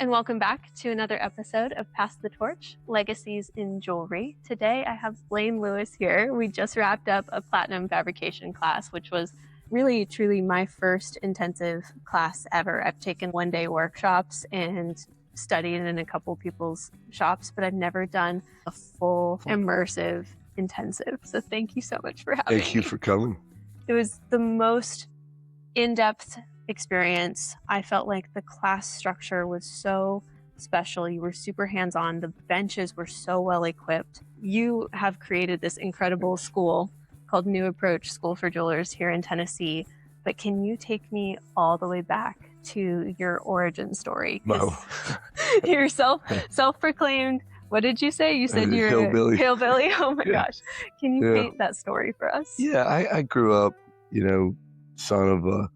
and welcome back to another episode of Pass the Torch, Legacies in Jewelry. Today I have Blaine Lewis here. We just wrapped up a platinum fabrication class, which was really, truly my first intensive class ever. I've taken one-day workshops and studied in a couple people's shops, but I've never done a full immersive intensive. So thank you so much for having me. Thank you for coming. It was the most in-depth experience. I felt like the class structure was so special. You were super hands-on. The benches were so well equipped. You have created this incredible school called New Approach School for Jewelers here in Tennessee. But can you take me all the way back to your origin story? Wow. You're self-proclaimed. What did you say? You said you're hillbilly. A hillbilly. Oh my gosh. Can you paint that story for us? Yeah, I grew up, son of a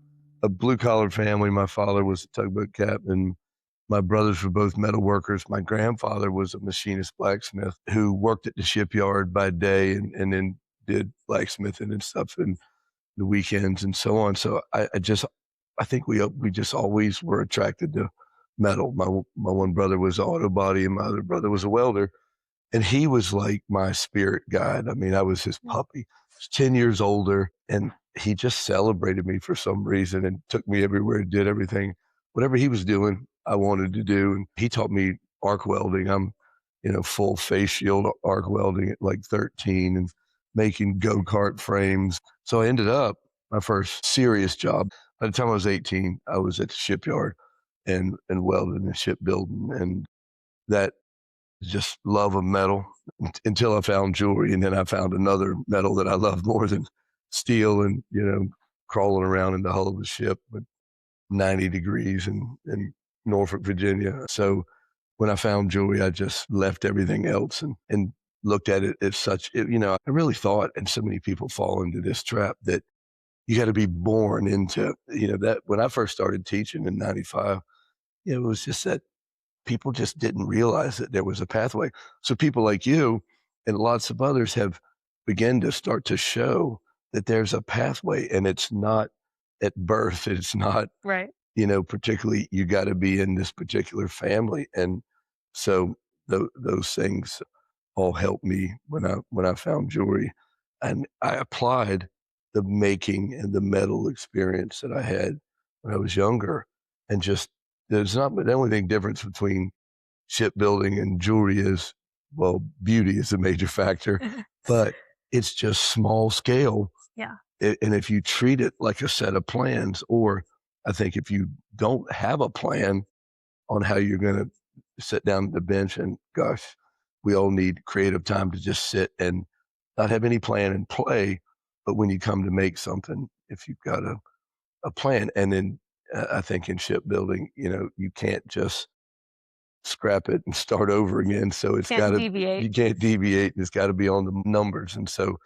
blue-collar family. My father was a tugboat captain. My brothers were both metal workers. My grandfather was a machinist blacksmith who worked at the shipyard by day and then did blacksmithing and stuff in the weekends and so on. So I think we just always were attracted to metal. My one brother was auto body and my other brother was a welder. And he was like my spirit guide. I mean, I was his puppy. He was 10 years older, and he just celebrated me for some reason and took me everywhere, did everything. Whatever he was doing, I wanted to do. And he taught me arc welding. I'm, full face shield arc welding at like 13 and making go-kart frames. So I ended up, my first serious job, by the time I was 18, I was at the shipyard and welding and shipbuilding. And that just love of metal until I found jewelry. And then I found another metal that I loved more than steel and, crawling around in the hull of a ship with 90 degrees in Norfolk, Virginia. So when I found jewelry, I just left everything else and looked at it as such. I really thought, and so many people fall into this trap, that you got to be born into, that when I first started teaching in 95, it was just that people just didn't realize that there was a pathway. So people like you and lots of others have begun to start to show that there's a pathway, and it's not at birth. It's not, right. Particularly you got to be in this particular family. And so those things all helped me when I found jewelry, and I applied the making and the metal experience that I had when I was younger. And just, there's not the only thing difference between shipbuilding and jewelry is, well, beauty is a major factor, but it's just small scale. Yeah. And if you treat it like a set of plans, or I think if you don't have a plan on how you're going to sit down at the bench, and gosh, we all need creative time to just sit and not have any plan and play. But when you come to make something, if you've got a plan, and then I think in shipbuilding, you can't just scrap it and start over again. So it's got to, you can't deviate. It's got to be on the numbers. And so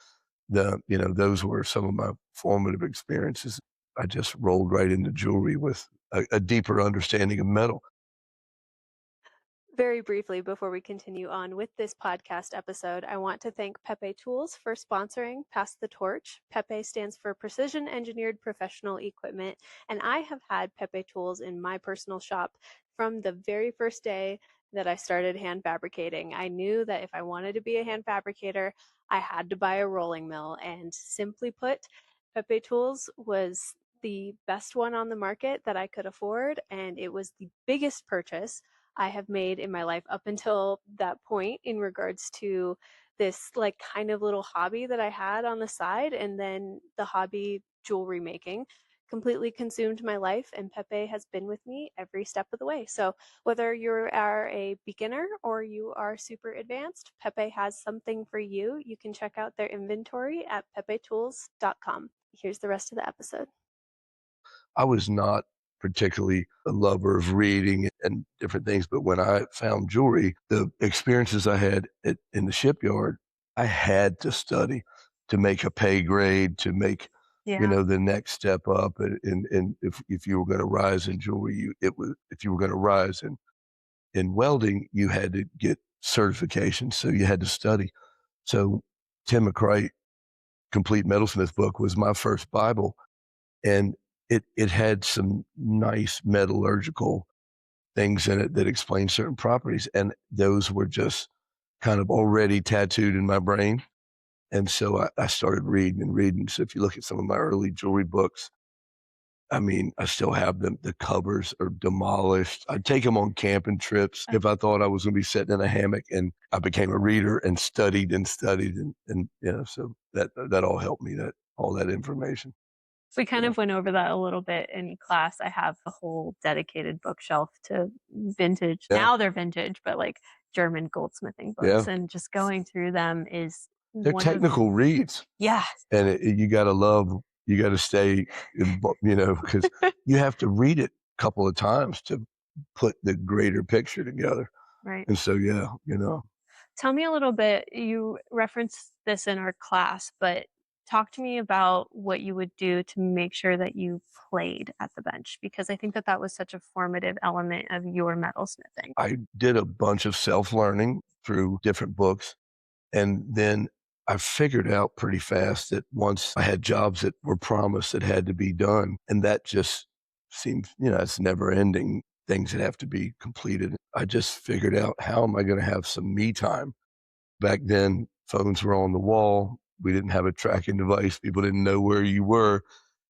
those were some of my formative experiences. I just rolled right into jewelry with a deeper understanding of metal. Very briefly, before we continue on with this podcast episode, I want to thank Pepe Tools for sponsoring Pass the Torch. Pepe stands for Precision Engineered Professional Equipment, and I have had Pepe Tools in my personal shop from the very first day that I started hand fabricating. I knew that if I wanted to be a hand fabricator, I had to buy a rolling mill, and simply put, Pepe Tools was the best one on the market that I could afford, and it was the biggest purchase I have made in my life up until that point in regards to this kind of little hobby that I had on the side. And then the hobby jewelry making completely consumed my life, and Pepe has been with me every step of the way. So whether you are a beginner or you are super advanced, Pepe has something for you. You can check out their inventory at pepetools.com. Here's the rest of the episode. I was not particularly a lover of reading and different things, but when I found jewelry, the experiences I had in the shipyard, I had to study to make a pay grade, to make the next step up. And if you were going to rise in jewelry, if you were going to rise in welding, you had to get certification, so you had to study. So Tim McCray, Complete Metalsmith book, was my first Bible, and it had some nice metallurgical things in it that explain certain properties. And those were just kind of already tattooed in my brain. And so I started reading and reading. So if you look at some of my early jewelry books, I mean, I still have them. The covers are demolished. I'd take them on camping trips if I thought I was going to be sitting in a hammock, and I became a reader and studied and studied. And so that all helped me, all that information. We kind of went over that a little bit in class. I have a whole dedicated bookshelf to vintage. Yeah. Now they're vintage, but like German goldsmithing books, and just going through them is they're technical reads. Yeah. And you got to stay, because you have to read it a couple of times to put the greater picture together. Right. And so, Tell me a little bit, you referenced this in our class, but talk to me about what you would do to make sure that you played at the bench, because I think that that was such a formative element of your metalsmithing. I did a bunch of self-learning through different books. And then I figured out pretty fast that once I had jobs that were promised that had to be done, and that just seems, it's never ending, things that have to be completed. I just figured out, how am I going to have some me time? Back then, phones were on the wall. We didn't have a tracking device. People didn't know where you were.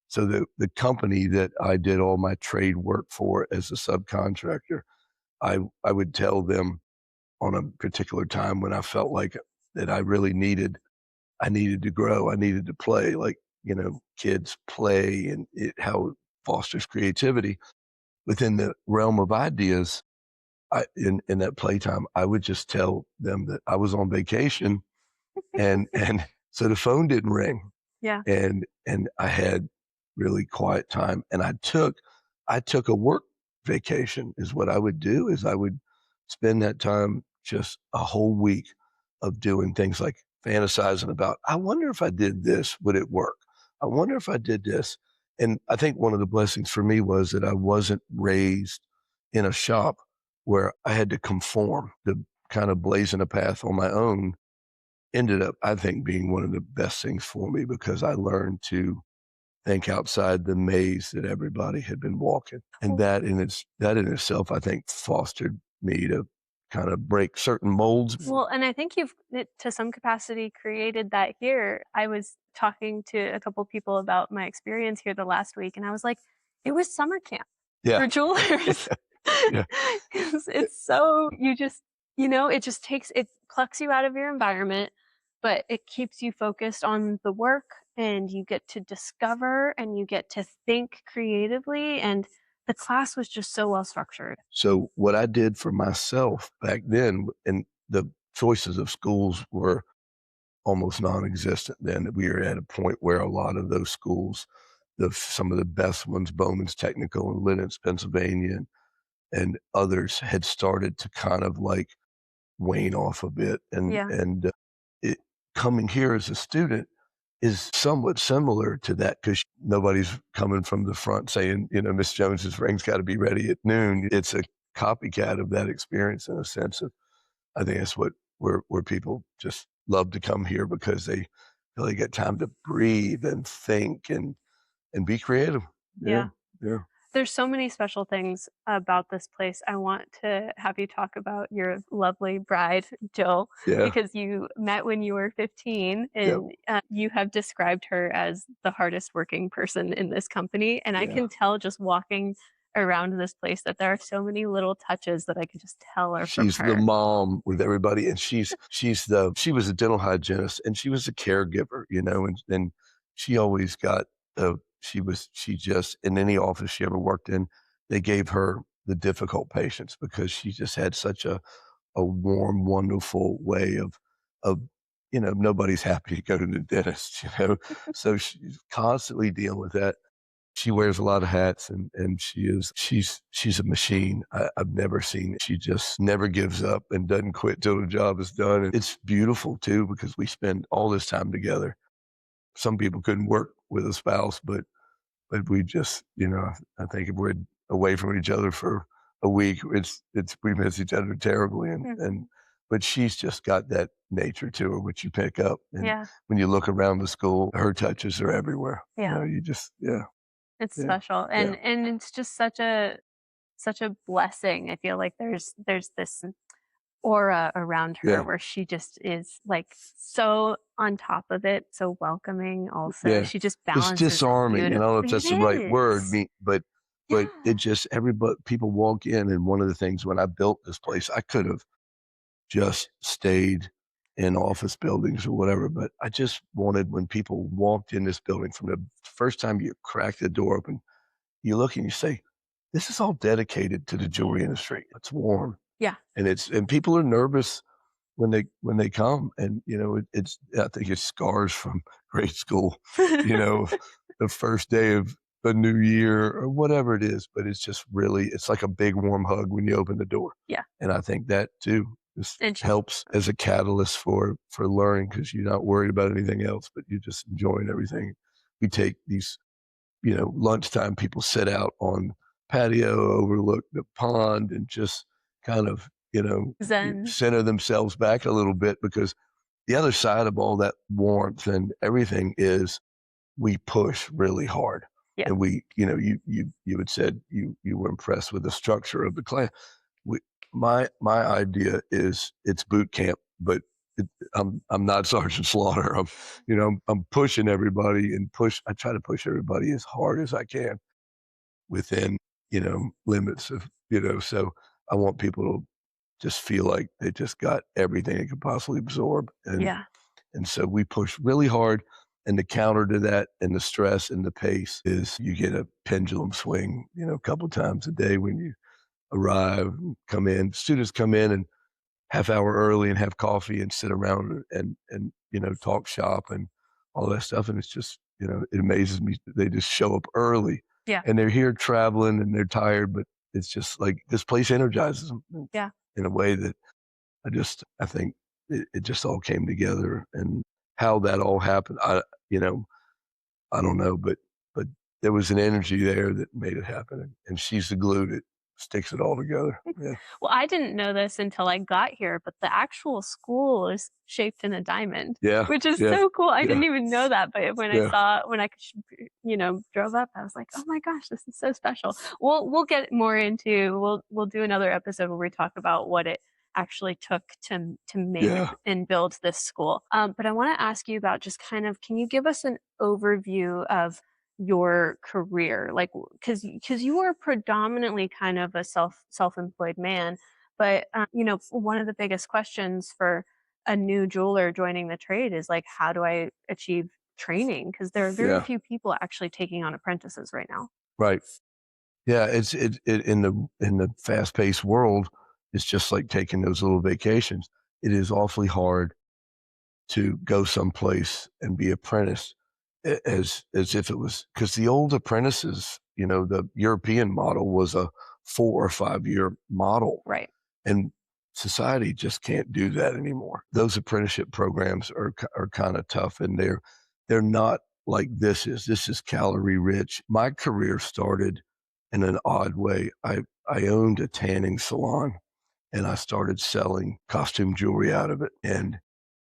So the company that I did all my trade work for as a subcontractor, I would tell them on a particular time when I felt like that I needed to grow. I needed to play, like, kids play, and how it fosters creativity. Within the realm of ideas, in that playtime, I would just tell them that I was on vacation, and so the phone didn't ring. Yeah. And I had really quiet time, and I took a work vacation. Is what I would do, is I would spend that time, just a whole week of doing things like fantasizing about, I wonder if I did this, would it work? I wonder if I did this. And I think one of the blessings for me was that I wasn't raised in a shop where I had to conform. The kind of blazing a path on my own ended up, I think, being one of the best things for me, because I learned to think outside the maze that everybody had been walking. And that in itself, I think, fostered me to kind of break certain molds. Well, and I think you've, to some capacity, created that here. I was talking to a couple people about my experience here the last week, and I was like, it was summer camp for jewelers. Yeah. It's so, it plucks you out of your environment, but it keeps you focused on the work, and you get to discover and you get to think creatively. And the class was just so well structured. So what I did for myself back then, and the choices of schools were almost non-existent then. We were at a point where a lot of those schools, some of the best ones, Bowman's Technical and Lenox, Pennsylvania, and others, had started to kind of like wane off a bit. And it, coming here as a student is somewhat similar to that, because nobody's coming from the front saying, Miss Jones's ring's got to be ready at noon. It's a copycat of that experience, in a sense of, I think that's where people just love to come here, because they really get time to breathe and think and be creative. Yeah. There's so many special things about this place. I want to have you talk about your lovely bride, Jill, because you met when you were 15, and you have described her as the hardest working person in this company. And I can tell, just walking around this place, that there are so many little touches that I can just tell are from her. She's the mom with everybody, and she was a dental hygienist, and she was a caregiver, and she always got she just, in any office she ever worked in, they gave her the difficult patients, because she just had such a warm, wonderful way of nobody's happy to go to the dentist, so she's constantly dealing with that. She wears a lot of hats, and she's a machine. I've never seen it. She just never gives up and doesn't quit till the job is done. And it's beautiful too, because we spend all this time together. Some people couldn't work with a spouse, but we just, I think if we're away from each other for a week, we miss each other terribly. But she's just got that nature to her, which you pick up. And when you look around the school, her touches are everywhere. Yeah. You just, It's special. And it's just such a such a blessing. I feel like there's this aura around her Yeah. where she just is like so on top of it, so welcoming also. Yeah. She just It's balances it disarming. And I don't know if beautifully. that's the right It word, is. but it Yeah. just, everybody, people walk in. And one of the things when I built this place, I could have just stayed in office buildings or whatever, but I just wanted, when people walked in this building, from the first time you crack the door open, you look and you say, this is all dedicated to the jewelry industry. It's warm. Yeah. And people are nervous when they come. And it's, I think it's scars from grade school, you know, the first day of a new year or whatever it is, but it's just really, it's like a big warm hug when you open the door. Yeah. And I think that too just And she's helps as a catalyst for learning, because you're not worried about anything else, but you're just enjoying everything. We take these, lunchtime, people sit out on patio, overlook the pond, and just kind of, zen. center themselves back a little bit, because the other side of all that warmth and everything is we push really hard. Yeah. And you had said you were impressed with the structure of the class. We, my idea is it's boot camp, but I'm not Sergeant Slaughter. I'm pushing everybody, and I try to push everybody as hard as I can within, limits of, so I want people to just feel like they just got everything they could possibly absorb. Yeah. And so we push really hard. And the counter to that, and the stress and the pace, is you get a pendulum swing, a couple times a day when you arrive, come in. Students come in and half hour early and have coffee and sit around and talk shop and all that stuff. And it's just, it amazes me. They just show up early, Yeah. and they're here traveling and they're tired, but it's just like this place energizes them Yeah. in a way that I think it just all came together. And how that all happened, I don't know, but there was an energy there that made it happen. And she's the glue that sticks it all together. Yeah. Well, I didn't know this until I got here, but the actual school is shaped in a diamond, Yeah. which is Yeah. so cool. I Yeah. didn't even know that, but Yeah. when I drove up, I was like, "Oh my gosh, this is so special." We'll get more into we'll do another episode where we talk about what it actually took to make Yeah. and build this school. But I want to ask you about just kind of, can you give us an overview of your career, like, because you were predominantly kind of a self-employed man, but one of the biggest questions for a new jeweler joining the trade is like, how do I achieve training, because there are very Yeah. few people actually taking on apprentices right now. Right. Yeah. It in the fast paced world, it's just like taking those little vacations. It is awfully hard to go someplace and be apprenticed, as if it was, because the old apprentices, the European model was a 4 or 5 year model, Right. and society just can't do that anymore. Those apprenticeship programs are kind of tough, and they're not like this is. This is calorie rich. My career started in an odd way. I owned a tanning salon, and I started selling costume jewelry out of it. And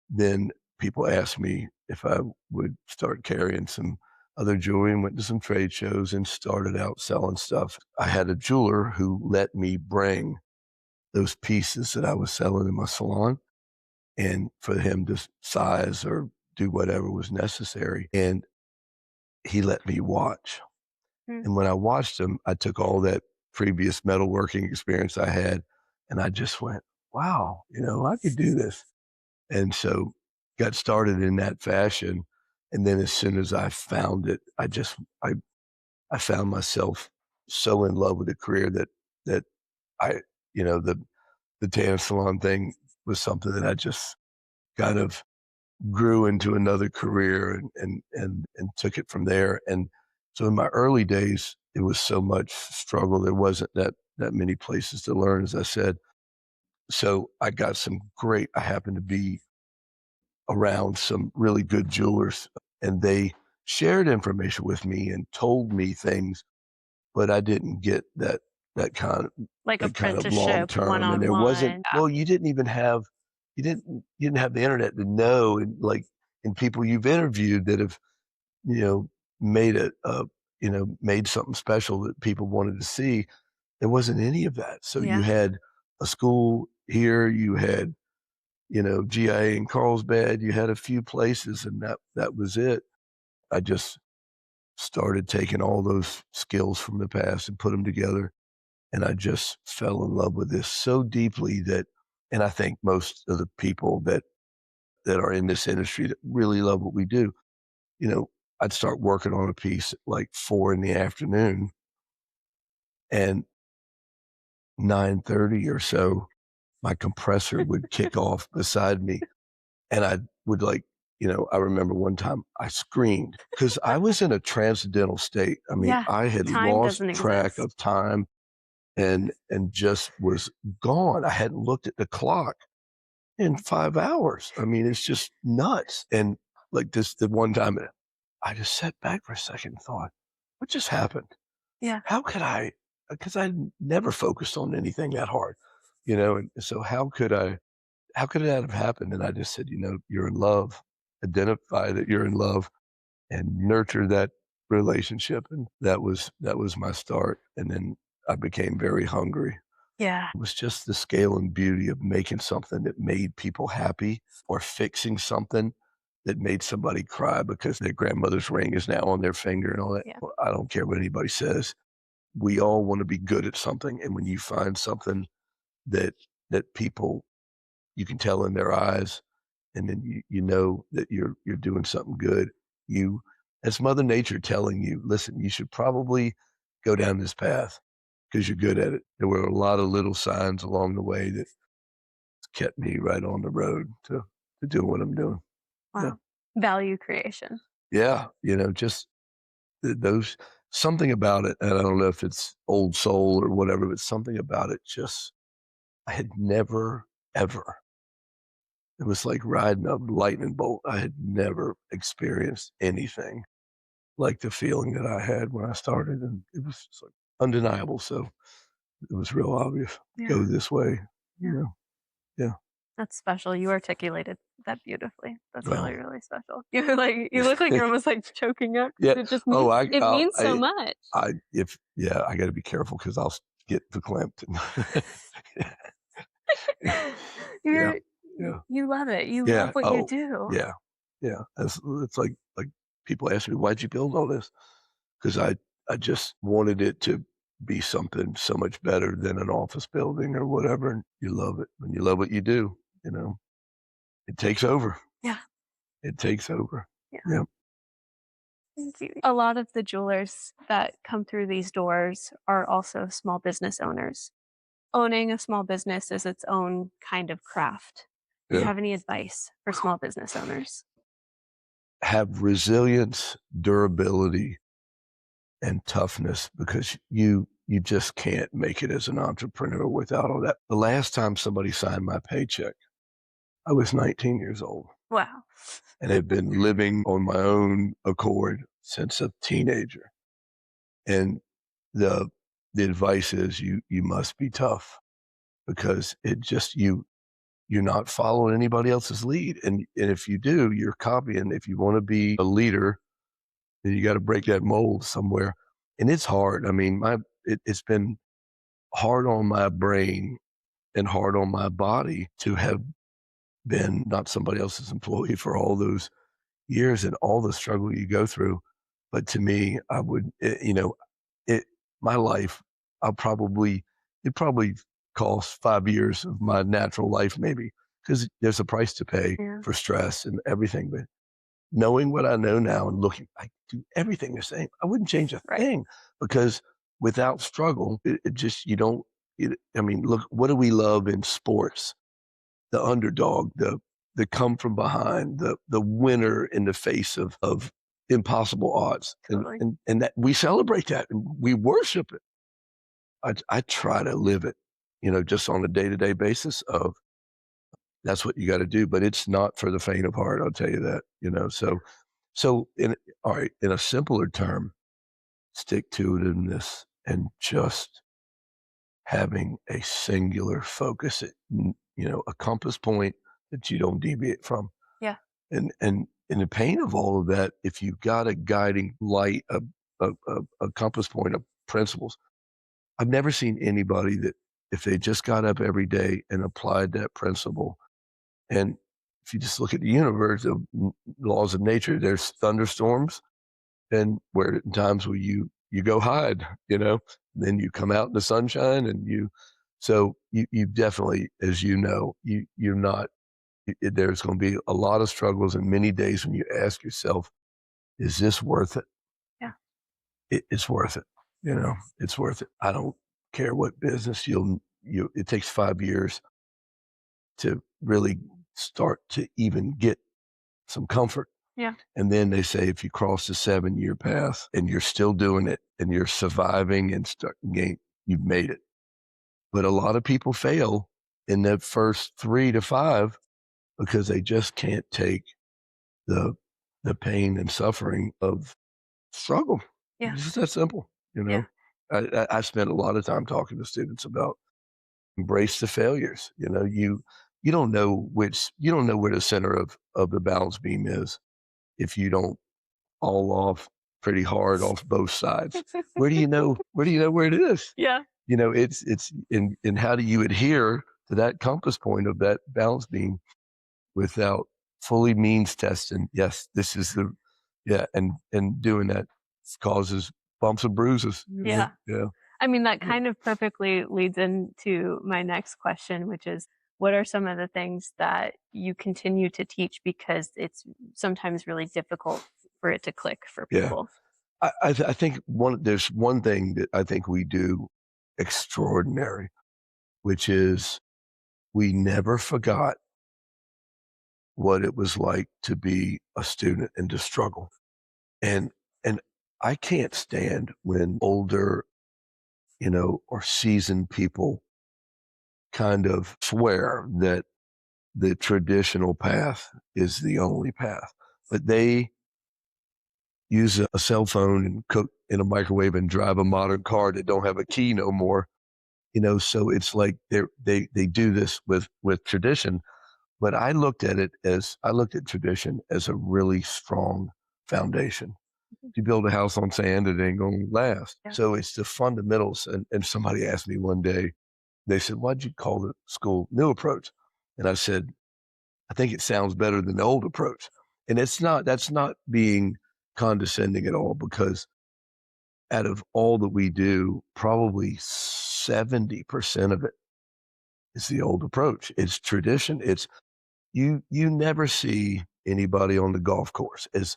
then people asked me if I would start carrying some other jewelry, and went to some trade shows and started out selling stuff. I had a jeweler who let me bring those pieces that I was selling in my salon, and for him to size or do whatever was necessary. And he let me watch. Hmm. And when I watched him, I took all that previous metalworking experience I had, and I just went, wow, I could do this. And so got started in that fashion. And then as soon as I found it, I found myself so in love with the career that I, the tan salon thing was something that I just kind of grew into another career, and took it from there. And so in my early days, it was so much struggle. There wasn't that many places to learn, as I said. So I happened to be around some really good jewelers, and they shared information with me and told me things, but I didn't get that kind of Like long apprenticeship one term. And on there wasn't, one. well, you didn't have the internet to know, and and people you've interviewed that have, you know, made made something special that people wanted to see. There wasn't any of that. So you Yeah. had a school here, you had, GIA in Carlsbad, you had a few places, and that was it. I just started taking all those skills from the past and put them together, and I just fell in love with this so deeply that, and I think most of the people that are in this industry that really love what we do, you know, I'd start working on a piece at like 4 in the afternoon, and 9:30 or so, my compressor would kick off beside me, and I would I remember one time I screamed because I was in a transcendental state. I mean, Yeah. I had Time lost doesn't track exist. of time and just was gone. I hadn't looked at the clock in 5 hours. I mean, it's just nuts. And like the one time I just sat back for a second and thought, what just happened? Yeah. How could I? Because I never focused on anything that hard, and so how could that have happened? And I just said, you're in love, identify that you're in love and nurture that relationship. And that was my start. And then I became very hungry. Yeah. It was just the scale and beauty of making something that made people happy or fixing something that made somebody cry because their grandmother's ring is now on their finger and all that. Yeah. Well, I don't care what anybody says. We all want to be good at something. And when you find something that people, you can tell in their eyes, and then you know that you're doing something good. That's Mother Nature telling you, listen, you should probably go down this path because you're good at it. There were a lot of little signs along the way that kept me right on the road to do what I'm doing. Yeah. Wow. Value creation. Yeah. Just those, something about it. And I don't know if it's old soul or whatever, but something about it just, I had never, ever, it was like riding a lightning bolt. I had never experienced anything like the feeling that I had when I started. And it was just like undeniable. So it was real obvious. Yeah. Go this way. Yeah. Yeah. That's special. You articulated that beautifully. That's really, Well, really special. You look like you're almost like choking up yeah. because it just Oh, means it means so much. I got to be careful because I'll get verklempt. Yeah. You're Yeah. you love it. You love Yeah. what you Oh, do. yeah. Yeah. It's like people ask me, why'd you build all this? Because I just wanted it to be something so much better than an office building or whatever. And you love it. When you love what you do, it takes over. Yeah. It takes over. Yeah. Yeah. Thank you. A lot of the jewelers that come through these doors are also small business owners. Owning a small business is its own kind of craft. Do you Yeah. have any advice for small business owners? Have resilience, durability, and toughness because you just can't make it as an entrepreneur without all that. The last time somebody signed my paycheck, I was 19 years old Wow. and had been living on my own accord since a teenager. And the the advice is you must be tough because you're not following anybody else's lead. And if you do, you're copying. If you want to be a leader, then you got to break that mold somewhere. And it's hard. I mean, it's been hard on my brain and hard on my body to have been not somebody else's employee for all those years and all the struggle you go through. But to me, I would, it, my life, it probably cost 5 years of my natural life, maybe, because there's a price to pay Yeah. for stress and everything. But knowing what I know now and looking, I do everything the same. I wouldn't change a Right. thing because without struggle, it just, you don't, I mean, look, what do we love in sports? The underdog, the come from behind, the winner in the face of impossible odds. Totally. And that we celebrate that and we worship it. I try to live it, just on a day-to-day basis of that's what you got to do, but it's not for the faint of heart, I'll tell you that. So all right, in a simpler term, stick to it in this and just having a singular focus, a compass point that you don't deviate from. Yeah. And in the pain of all of that, if you've got a guiding light, a compass point of principles, I've never seen anybody that if they just got up every day and applied that principle, and if you just look at the universe, the laws of nature, there's thunderstorms, and where times where you go hide, then you come out in the sunshine, and you definitely, as you know, you're not. There's going to be a lot of struggles and many days when you ask yourself, "Is this worth it?" Yeah. It's worth it. It's worth it. I don't care what business it takes 5 years to really start to even get some comfort. Yeah. And then they say if you cross the 7-year path and you're still doing it and you're surviving and you've made it. But a lot of people fail in the first 3 to 5 because they just can't take the the pain and suffering of struggle. Yeah. It's just that simple. Yeah. I spent a lot of time talking to students about embrace the failures. You don't know where the center of the balance beam is if you don't all off pretty hard off both sides. Where do you know where it is? Yeah. It's in how do you adhere to that compass point of that balance beam without fully means testing? Yes, this is and doing that causes bumps and bruises. Yeah. Yeah. I mean, that kind of perfectly leads into my next question, which is what are some of the things that you continue to teach because it's sometimes really difficult for it to click for Yeah. people? I think there's one thing that I think we do extraordinary, which is we never forgot what it was like to be a student and to struggle. And and I can't stand when older, or seasoned people kind of swear that the traditional path is the only path. But they use a cell phone and cook in a microwave and drive a modern car that don't have a key no more. So it's like they do this with tradition. But I looked at tradition as a really strong foundation. If you build a house on sand, it ain't gonna last. Yeah. So it's the fundamentals. And somebody asked me one day, they said, "Why'd you call the school New Approach?" And I said, "I think it sounds better than the old approach." And that's not being condescending at all, because out of all that we do, probably 70% of it is the old approach. It's tradition. You never see anybody on the golf course as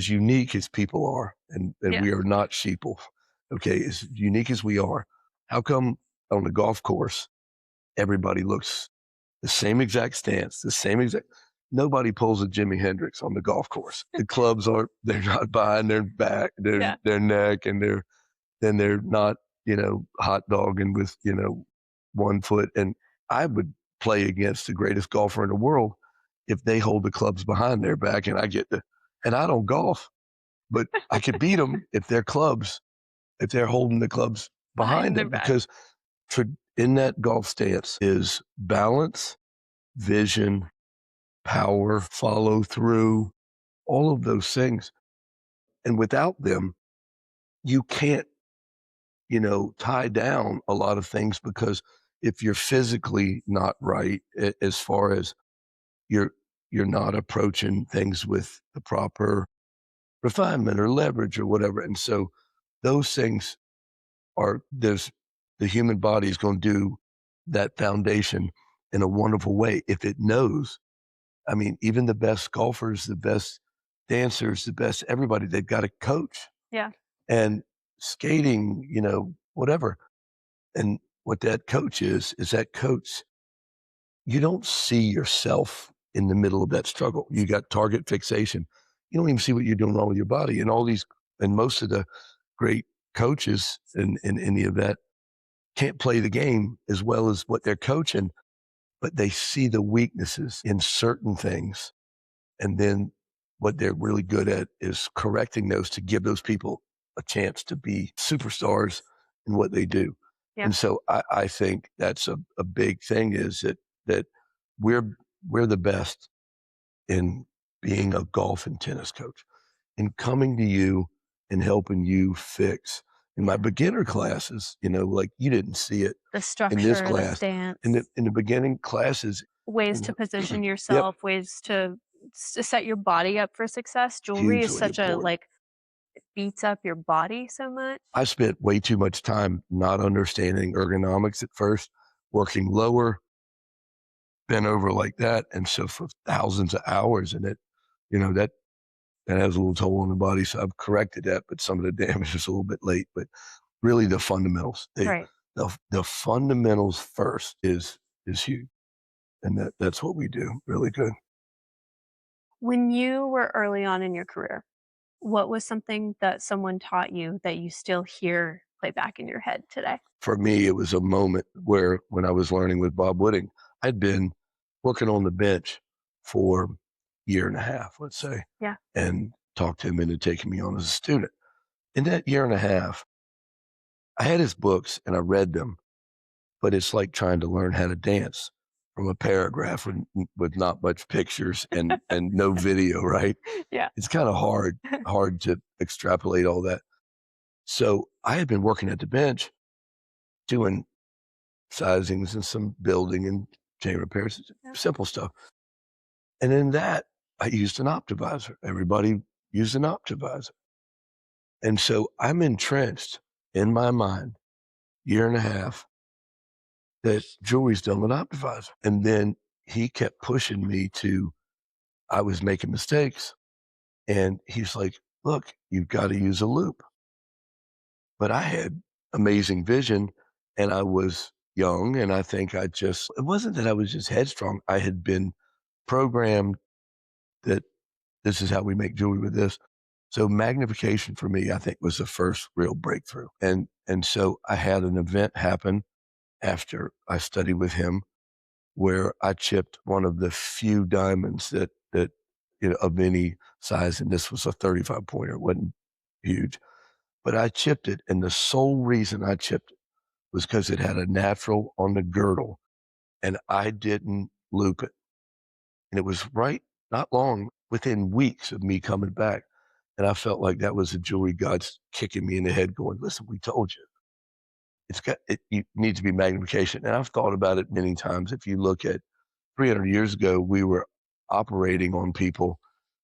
unique as people are, and Yeah. we are not sheeple. Okay, as unique as we are, how come on the golf course everybody looks the same exact stance, the same exact? Nobody pulls a Jimi Hendrix on the golf course. The clubs they're not behind their back, Yeah. their neck, and they're not, hot dogging with, 1 foot. And I would play against the greatest golfer in the world if they hold the clubs behind their back and and I don't golf, but I could beat them if if they're holding the clubs behind their them, back. because in that golf stance is balance, vision, power, follow through, all of those things. And without them, you can't, tie down a lot of things, because if you're physically not right, as far as you're you're not approaching things with the proper refinement or leverage or whatever. And so those things there's the human body is going to do that foundation in a wonderful way if it knows. I mean, even the best golfers, the best dancers, the best everybody, they've got a coach. Yeah. And skating, whatever. And what that coach is that coach, you don't see yourself in the middle of that struggle. You got target fixation. You don't even see what you're doing wrong with your body. And most of the great coaches in any of that can't play the game as well as what they're coaching, but they see the weaknesses in certain things. And then what they're really good at is correcting those to give those people a chance to be superstars in what they do. Yeah. And so I think that's a big thing, is that we're the best in being a golf and tennis coach, in coming to you and helping you fix in my beginner classes, like you didn't see it The in this structure, the class. In stance, the beginning classes, ways you to know, position yep, yourself, ways to set your body up for success. Jewelry is hugely such a important. like it beats up your body so much. I spent way too much time not understanding ergonomics at first, working lower, bent over like that. And so for thousands of hours, and that has a little toll on the body. So I've corrected that, but some of the damage is a little bit late. But really the fundamentals, Right. the fundamentals first is huge. And that's what we do really good. When you were early on in your career, what was something that someone taught you that you still hear play back in your head today? For me, it was a moment where when I was learning with Bob Whitting, I'd been working on the bench for a year and a half, let's say, Yeah. and talked him into taking me on as a student. In that year and a half, I had his books and I read them, but it's like trying to learn how to dance from a paragraph with not much pictures and no video, right? Yeah. It's kind of hard to extrapolate all that. So I had been working at the bench doing sizings and some building and chain repairs, Yeah. simple stuff. And in that, I used an optimizer. Everybody used an optimizer. And so I'm entrenched in my mind, year and a half, that jewelry's done with optimizer. And then he kept pushing me I was making mistakes. And he's like, look, you've got to use a loop. But I had amazing vision and I was young. And I think it wasn't that I was just headstrong. I had been programmed that this is how we make jewelry with this. So magnification for me, I think, was the first real breakthrough. And so I had an event happen after I studied with him where I chipped one of the few diamonds that of any size, and this was a 35 pointer. It wasn't huge, but I chipped it, and the sole reason I chipped it was because it had a natural on the girdle, and I didn't loop it. And it was right, not long, within weeks of me coming back. And I felt like that was the jewelry gods kicking me in the head, going, listen, we told you. You need to be magnification. And I've thought about it many times. If you look at 300 years ago, we were operating on people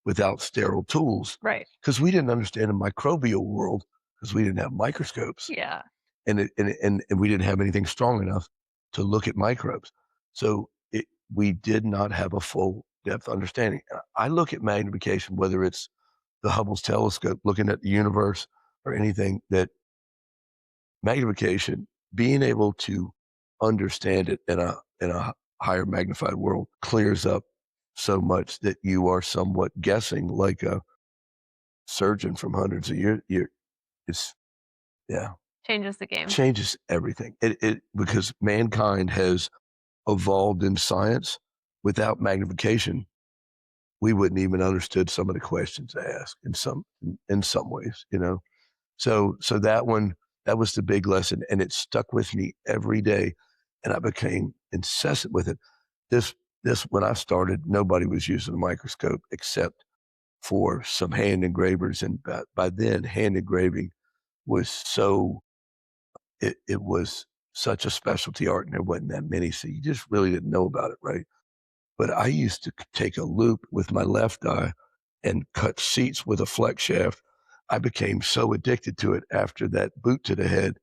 without sterile tools Right. because we didn't understand the microbial world because we didn't have microscopes Yeah. and we didn't have anything strong enough to look at microbes. So we did not have a full depth understanding. I look at magnification, whether it's the Hubble's telescope looking at the universe or anything, that magnification, being able to understand it in a higher magnified world clears up so much that you are somewhat guessing like a surgeon from hundreds of years. It's yeah, Changes the game. changes everything. It because mankind has evolved in science. Without magnification, we wouldn't even understood some of the questions they ask in some ways, So that was the big lesson, and it stuck with me every day, and I became incessant with it. This this when I started, nobody was using a microscope except for some hand engravers, and by then, hand engraving was it was such a specialty art, and there wasn't that many, so you just really didn't know about it, right? But I used to take a loop with my left eye and cut seats with a flex shaft. I became so addicted to it after that boot to the head.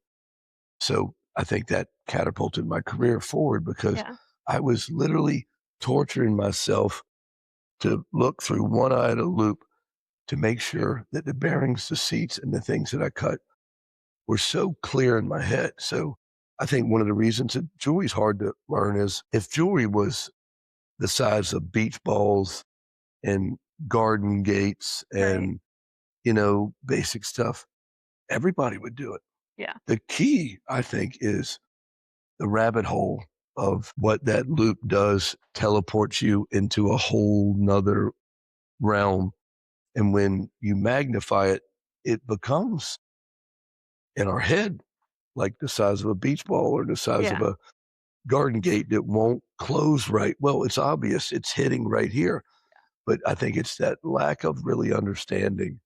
So I think that catapulted my career forward because Yeah. I was literally torturing myself to look through one eye at a loop to make sure that the bearings, the seats, and the things that I cut were so clear in my head. So I think one of the reasons that jewelry's hard to learn is if jewelry was the size of beach balls and garden gates Right. and, basic stuff, everybody would do it. Yeah. The key, I think, is the rabbit hole of what that loop does teleports you into a whole nother realm. And when you magnify it, it becomes in our head like the size of a beach ball or the size of Yeah. a garden gate that won't close right. Well, it's obvious it's hitting right here. But I think it's that lack of really understanding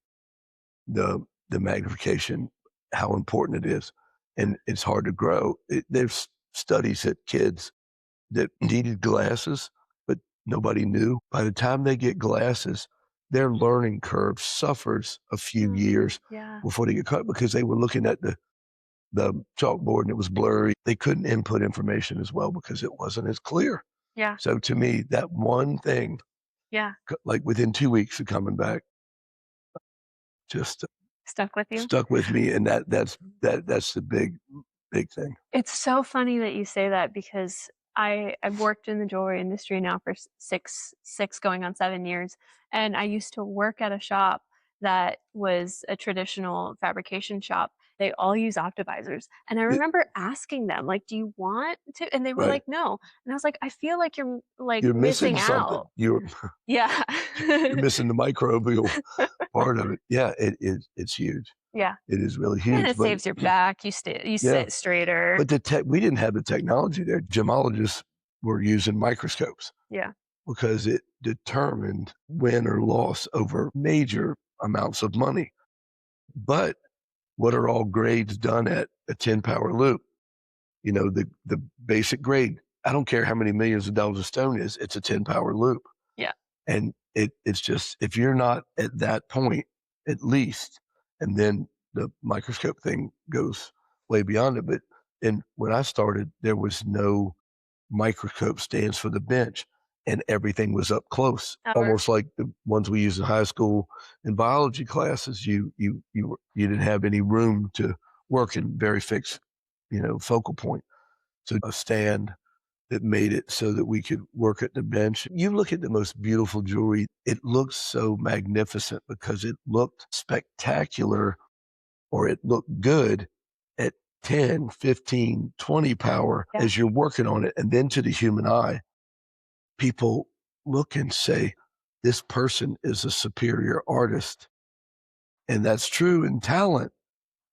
the magnification how important it is. And it's hard to grow. There's studies that kids that needed glasses, but nobody knew. By the time they get glasses, their learning curve suffers a few years Yeah. before they get caught because they were looking at the chalkboard and it was blurry. They couldn't input information as well because it wasn't as clear. Yeah. So to me, that one thing, Yeah. like within 2 weeks of coming back, just Stuck with you? stuck with me, and that's the big thing. It's so funny that you say that because I've worked in the jewelry industry now for six going on 7 years, and I used to work at a shop that was a traditional fabrication shop. They all use optivisors, and I It remember asking them like, "Do you want to?" And they were Right. like, "No." And I was like, "I feel like you're like You're missing missing something. out." You're Yeah. you're missing the microbial part of it. Yeah, it's huge. Yeah. It is really And huge, it but saves your back. You yeah, sit straighter. but we didn't have the technology there. Gemologists were using microscopes Yeah. because it determined win or loss over major amounts of money. But what are all grades done at a 10 power loop? You know, the basic grade. I don't care how many millions of dollars a stone is, it's a 10 power loop. Yeah. And it's just, if you're not at that point, at least, and then the microscope thing goes way beyond it. But and when I started, there was no microscope stands for the bench, and everything was up close, Or almost like the ones we used in high school in biology classes. You didn't have any room to work in very fixed, focal point. So a stand that made it so that we could work at the bench. You look at the most beautiful jewelry, it looks so magnificent because it looked spectacular or it looked good at 10, 15, 20 power yeah. as you're working on it. And then to the human eye, people look and say, this person is a superior artist. And that's true in talent,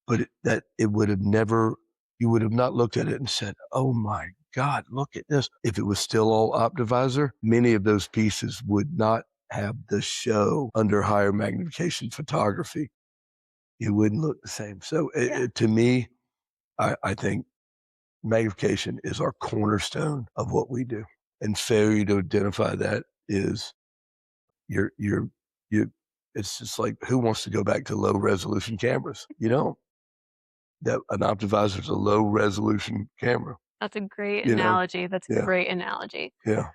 but it would have never, you would have not looked at it and said, oh my God, look at this. If it was still all Optivisor, many of those pieces would not have the show under higher magnification photography. It wouldn't look the same. So Yeah. to me, I think magnification is our cornerstone of what we do. And failure to identify that is you're you it's just like, who wants to go back to low resolution cameras? You don't. That an Optivisor is a low resolution camera. That's a great You know? analogy. That's a Yeah. great analogy. Yeah.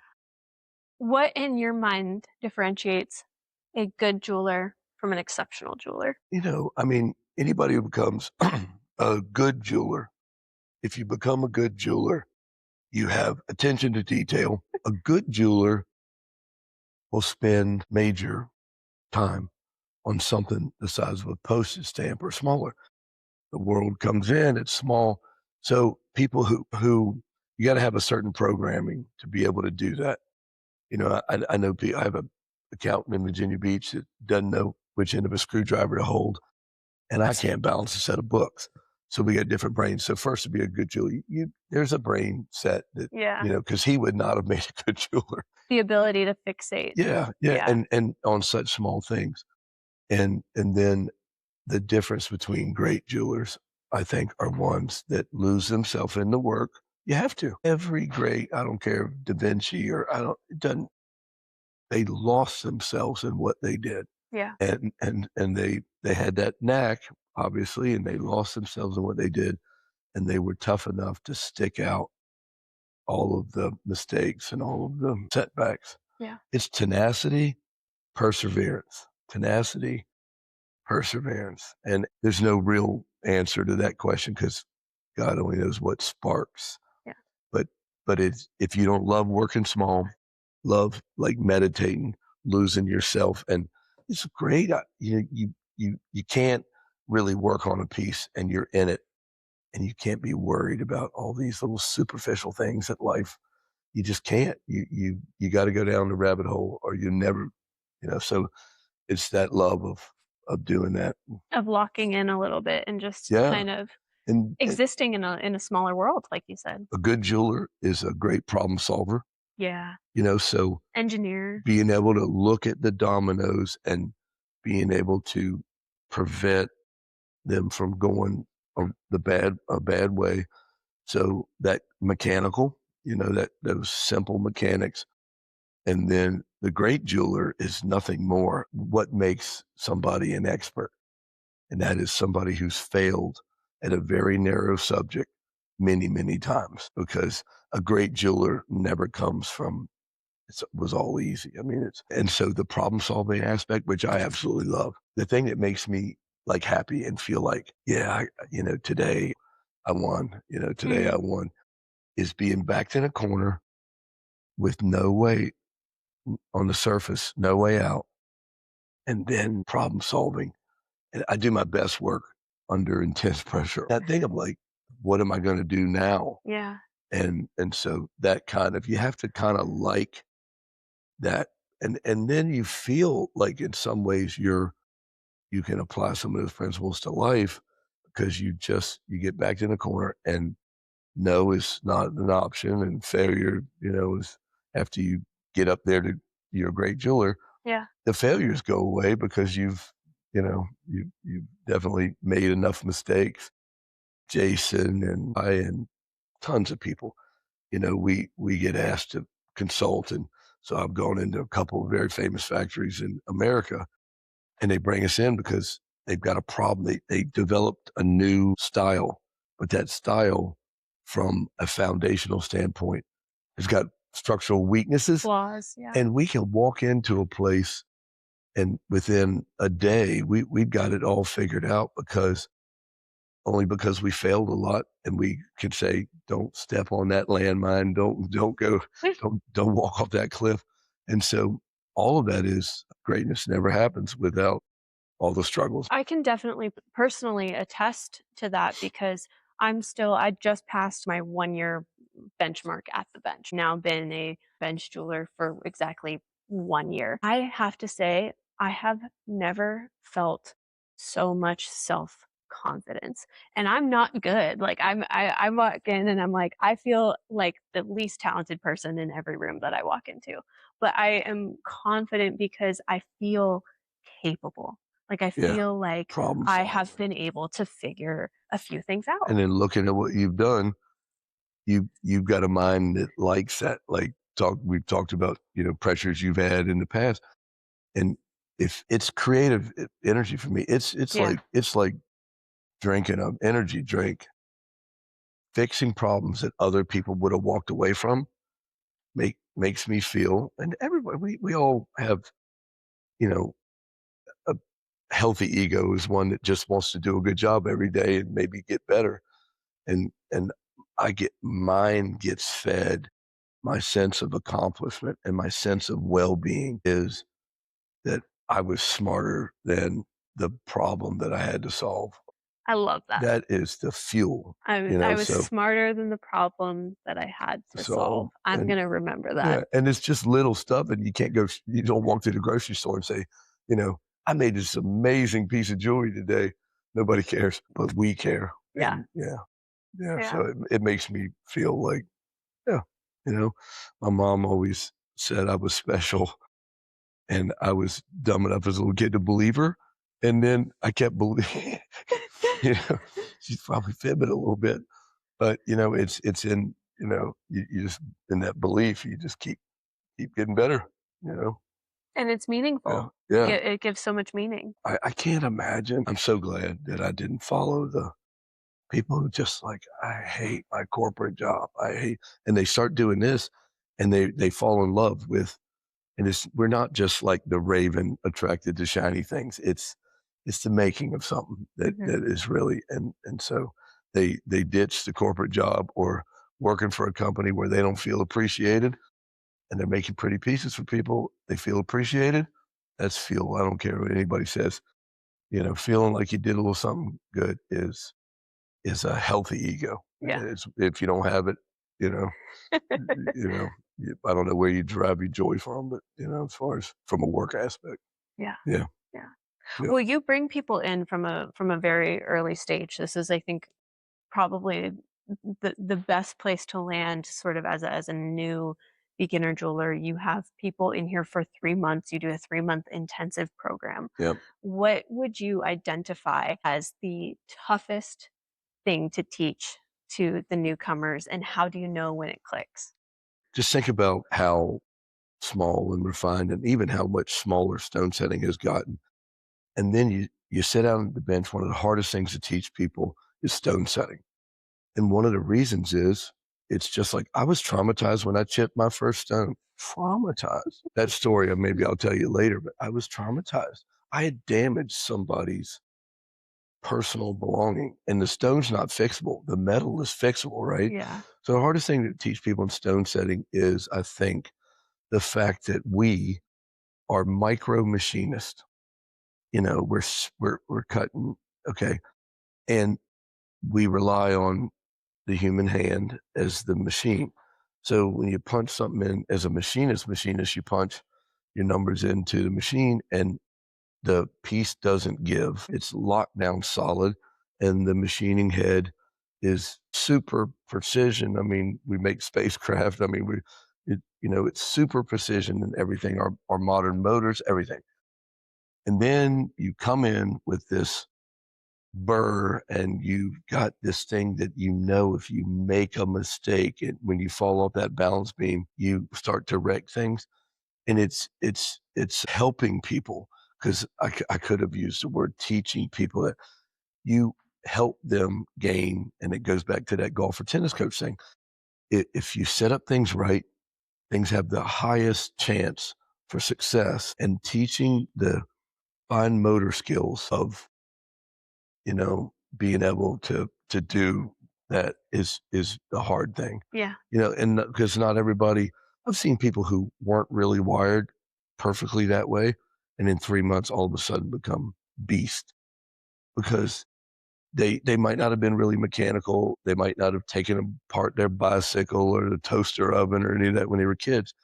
What in your mind differentiates a good jeweler from an exceptional jeweler? I mean, anybody who becomes a good jeweler, if you become a good jeweler, you have attention to detail. A good jeweler will spend major time on something the size of a postage stamp or smaller. The world comes in, it's small. So people who you got to have a certain programming to be able to do that. I know I have an accountant in Virginia Beach that doesn't know which end of a screwdriver to hold, and I can't balance a set of books. So we got different brains. So first, to be a good jeweler, there's a brain set that, Yeah. because he would not have made a good jeweler. The ability to fixate. Yeah, Yeah. and on such small things, and then the difference between great jewelers, I think, are ones that lose themselves in the work. You have to. Every great, I don't care if Da Vinci or it doesn't. They lost themselves in what they did, Yeah. and they had that knack, obviously, and they lost themselves in what they did, and they were tough enough to stick out all of the mistakes and all of the setbacks. Yeah. It's tenacity, perseverance, tenacity, perseverance. And there's no real answer to that question because God only knows what sparks. Yeah. But it's, if you don't love working small, love like meditating, losing yourself, and it's great. You can't really work on a piece and you're in it, and you can't be worried about all these little superficial things in life. You just can't. You got to go down the rabbit hole, or you never. So it's that love of doing that. Of locking in a little bit and just Yeah, kind of and existing in a smaller world, like you said. a good jeweler is a great problem solver. Yeah. So Engineer. being able to look at the dominoes and being able to prevent them from going a bad way. So that mechanical, that those simple mechanics. And then the great jeweler is nothing more. What makes somebody an expert? And that is somebody who's failed at a very narrow subject many, many times, because a great jeweler never comes from it was all easy. I mean, and so the problem solving aspect, which I absolutely love, the thing that makes me like happy and feel like, yeah, today I won, today I won, is being backed in a corner with no way on the surface, no way out, and then problem solving. And I do my best work under intense pressure. That thing of like, what am I going to do now? Yeah. And so that kind of, you have to kind of like that, and then you feel like in some ways you can apply some of those principles to life, because you get backed in a corner, and no is not an option, and failure, is after you get up there to you're a great jeweler, Yeah. the failures go away because you've definitely made enough mistakes. Jason and I and tons of people, we get asked to consult, and so I've gone into a couple of very famous factories in America, and they bring us in because they've got a problem. They developed a new style, but that style, from a foundational standpoint, has got structural weaknesses, Flaws. Yeah. and we can walk into a place and within a day we've got it all figured out, because we failed a lot, and we could say, don't step on that landmine, don't go, don't walk off that cliff. And so all of that is greatness never happens without all the struggles. I can definitely personally attest to that because I just passed my 1 year benchmark at the bench. Now been a bench jeweler for exactly 1 year. I have to say, I have never felt so much self confidence, and I'm not good. Like I walk in and I'm like, I feel like the least talented person in every room that I walk into, but I am confident because I feel capable. Like, I Yeah, feel like problem I solving. have been able to figure a few things out. And then looking at what you've done, you've got a mind that likes that. Like we've talked about, pressures you've had in the past, and if it's creative energy for me, Yeah. it's like drinking an energy drink. Fixing problems that other people would have walked away from makes me feel, and everybody, we all have, you know, a healthy ego is one that just wants to do a good job every day and maybe get better. And mine gets fed. My sense of accomplishment and my sense of well-being is that I was smarter than the problem that I had to solve. I love that. That is the fuel, I was so smarter than the problem that I had to to solve. solve. I'm And gonna remember that. yeah, and it's just little stuff, and you don't walk to the grocery store and say, you know, "I made this amazing piece of jewelry today." Nobody cares, but we care. Yeah. And yeah, yeah, Yeah. so it makes me feel like, yeah, you know, my mom always said I was special, and I was dumb enough as a little kid to believe her, and then I kept believing, you know, she's probably fibbing a little bit, but, it's in, you just in that belief, you just keep getting better, you know? And it's Yeah, meaningful. yeah. It gives so much meaning. I can't imagine. I'm so glad that I didn't follow the people who just like, "I hate my corporate job. I hate," and they start doing this, and they fall in love with, and we're not just like the raven attracted to shiny things. It's the making of something Mhm. that is really, and so they ditch the corporate job or working for a company where they don't feel appreciated, and they're making pretty pieces for people. They feel appreciated. That's fuel. I don't care what anybody says. Feeling like you did a little something good is a healthy ego. Yeah. It's, if you don't have it, you know, you know, I don't know where you derive your joy from, but as far as from a work aspect, Yeah. yeah, Yeah. yeah, Well, you bring people in from a very early stage. This is, I think, probably the best place to land sort of as a new beginner jeweler. You have people in here for 3 months. You do a 3 month intensive program. yeah. What would you identify as the toughest thing to teach to the newcomers, and how do you know when it clicks? Just think about how small and refined and even how much smaller stone setting has gotten. And then you sit down at the bench. One of the hardest things to teach people is stone setting. And one of the reasons is it's just like I was traumatized when I chipped my first stone. Traumatized. That story, maybe I'll tell you later, but I was traumatized. I had damaged somebody's personal belonging, and the stone's not fixable. The metal is fixable, right? Yeah. So the hardest thing to teach people in stone setting is, I think, the fact that we are micro machinists. You know, we're cutting, okay, and we rely on the human hand as the machine. So when you punch something in as a machinist, you punch your numbers into the machine and the piece doesn't give. It's locked down solid and the machining head is super precision. I mean, we make spacecraft. I mean, it's super precision and everything, our modern motors, everything. And then you come in with this burr and you've got this thing that if you make a mistake and when you fall off that balance beam, you start to wreck things. And it's helping people because I could have used the word teaching people that you help them gain. And it goes back to that golf or tennis coach thing. If you set up things right, things have the highest chance for success. And teaching the fine motor skills of being able to do that is the hard thing. Yeah. And because not everybody, I've seen people who weren't really wired perfectly that way, and in 3 months, all of a sudden become beast because they might not have been really mechanical. They might not have taken apart their bicycle or the toaster oven or any of that when they were kids.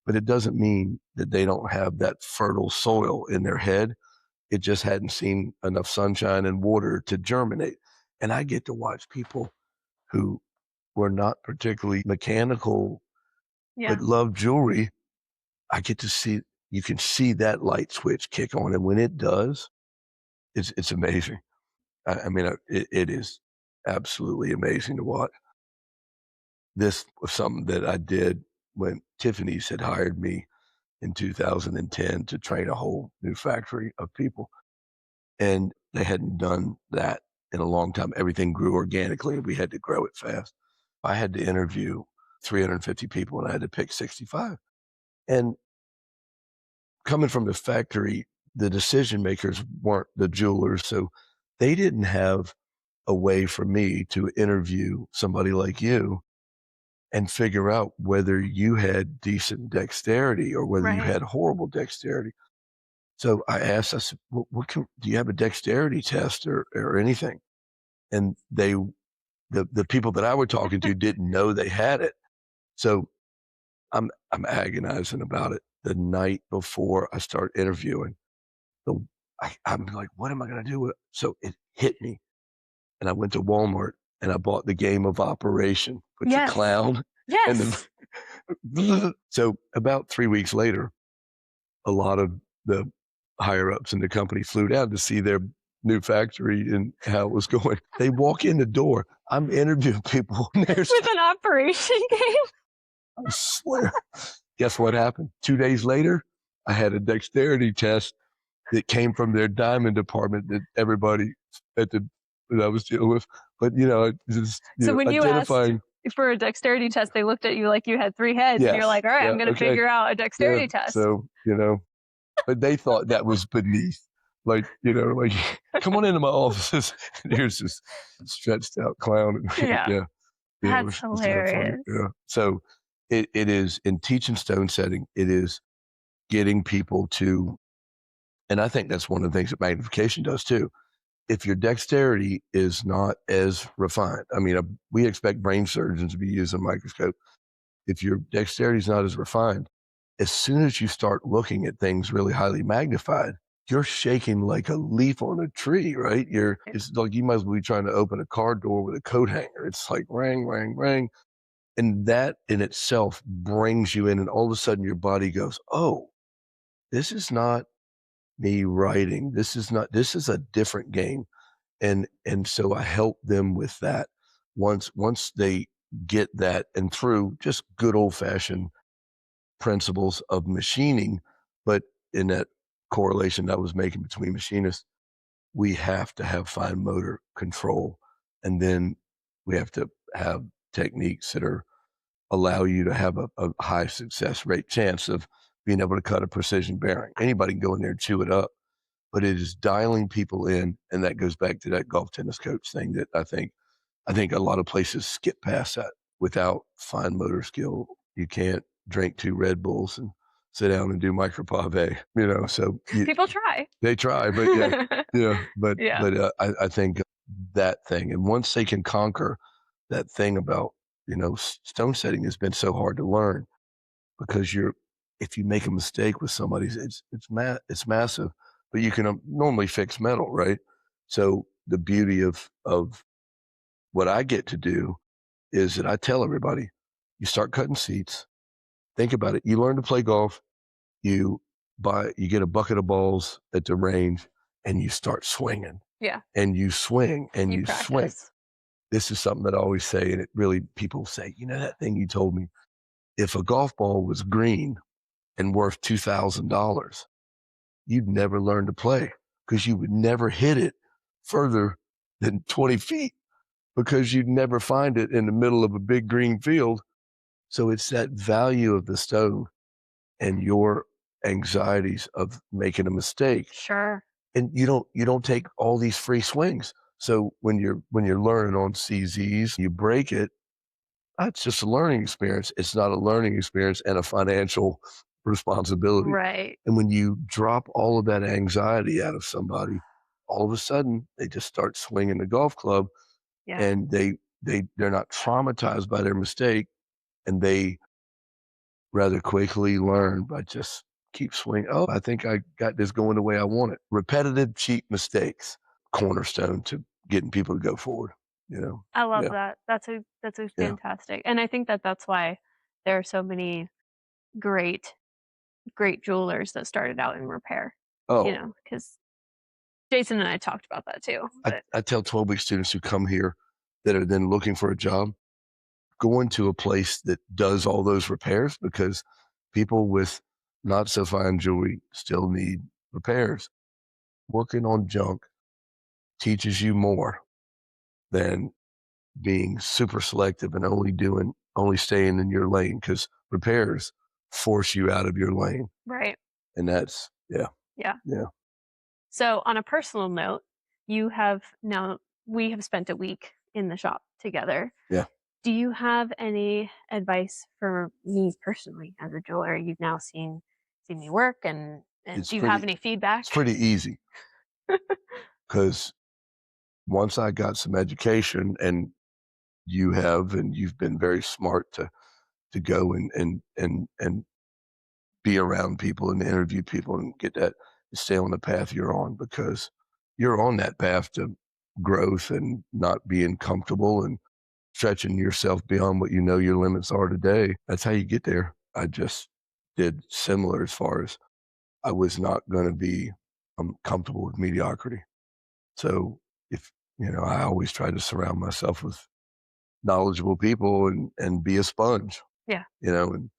But it doesn't mean that they don't have that fertile soil in their head. It just hadn't seen enough sunshine and water to germinate. And I get to watch people who were not particularly mechanical, Yeah. but love jewelry. I get to see, you can see that light switch kick on. And when it does, it's amazing. I mean, it is absolutely amazing to watch. This was something that I did when Tiffany's had hired me in 2010 to train a whole new factory of people. And they hadn't done that in a long time. Everything grew organically and we had to grow it fast. I had to interview 350 people and I had to pick 65. And coming from the factory, the decision makers weren't the jewelers. So they didn't have a way for me to interview somebody like you and figure out whether you had decent dexterity or whether you Right. had horrible dexterity. So I said, do you have a dexterity test or anything? And the people that I were talking to didn't know they had it. So I'm agonizing about it the night before I start interviewing. So I'm like, what am I going to do with it? So it hit me. And I went to Walmart and I bought the game of Operation, put the Yes. clown. Yes. And so about 3 weeks later, a lot of the higher ups in the company flew down to see their new factory and how it was going. They walk in the door. I'm interviewing people. With an operation game. I swear. Guess what happened? 2 days later, I had a dexterity test that came from their diamond department that everybody that I was dealing with. But So when you asked identifying for a dexterity test, they looked at you like you had 3 heads, and you're yes, like, all right, yeah, I'm going to okay, figure out a dexterity yeah. test. So but they thought that was beneath. Like come on into my office. And here's this stretched out clown. Yeah. Yeah, That's it was kind of funny. hilarious. Yeah. So it is in teaching stone setting, it is getting people to, and I think that's one of the things that magnification does too. If your dexterity is not as refined, I mean, we expect brain surgeons to be using a microscope. If your dexterity is not as refined, as soon as you start looking at things really highly magnified, you're shaking like a leaf on a tree, right? It's like you might as well be trying to open a car door with a coat hanger. It's like rang, rang, rang. And that in itself brings you in, and all of a sudden your body goes, oh, this is not me writing. This is a different game. And so I help them with that. Once they get that, and through just good old fashioned principles of machining, but in that correlation I was making between machinists, we have to have fine motor control, and then we have to have techniques that allow you to have a high success rate chance of being able to cut a precision bearing. Anybody can go in there and chew it up, but it is dialing people in, and that goes back to that golf tennis coach thing that I think a lot of places skip past that. Without fine motor skill, you can't drink 2 Red Bulls and sit down and do micro pave, so People try. they try, but but Yeah. I think that thing, and once they can conquer that thing about, stone setting has been so hard to learn, because if you make a mistake with somebody, it's massive, but you can normally fix metal, right? So the beauty of what I get to do is that I tell everybody, you start cutting seats, think about it. You learn to play golf, you get a bucket of balls at the range, and you start swinging. Yeah. And you swing and you practice. swing. This is something that I always say, and it really, people say, that thing you told me, if a golf ball was green and worth $2,000, you'd never learn to play, because you would never hit it further than 20 feet, because you'd never find it in the middle of a big green field. So it's that value of the stone and your anxieties of making a mistake. Sure. And you don't take all these free swings. So when you're learning on CZs, you break it, that's just a learning experience. It's not a learning experience and a financial responsibility. Right. And when you drop all of that anxiety out of somebody, all of a sudden they just start swinging the golf club. Yeah. And they're not traumatized by their mistake, and they rather quickly learn by just keep swinging. Oh, I think I got this going the way I want it. Repetitive, cheap mistakes, cornerstone to getting people to go forward. I love Yeah. that. That's fantastic. And I think that's why there are so many great jewelers that started out in repair. Oh, Because Jason and I talked about that too. I tell 12-week students who come here that are then looking for a job, go into a place that does all those repairs, because people with not so fine jewelry still need repairs. Working on junk teaches you more than being super selective and only staying in your lane, because repairs force you out of your lane. Right. And that's, yeah. So on a personal note, we have spent a week in the shop together. Yeah. Do you have any advice for me personally as a jeweler? You've now seen me work, and do you have any feedback? It's pretty easy, because once I got some education, and you've been very smart to go and be around people and interview people and get that, stay on the path you're on, because you're on that path to growth and not being comfortable and stretching yourself beyond what your limits are today. That's how you get there. I just did similar, as far as I was not going to be comfortable with mediocrity. So if, I always try to surround myself with knowledgeable people and be a sponge. Yeah. And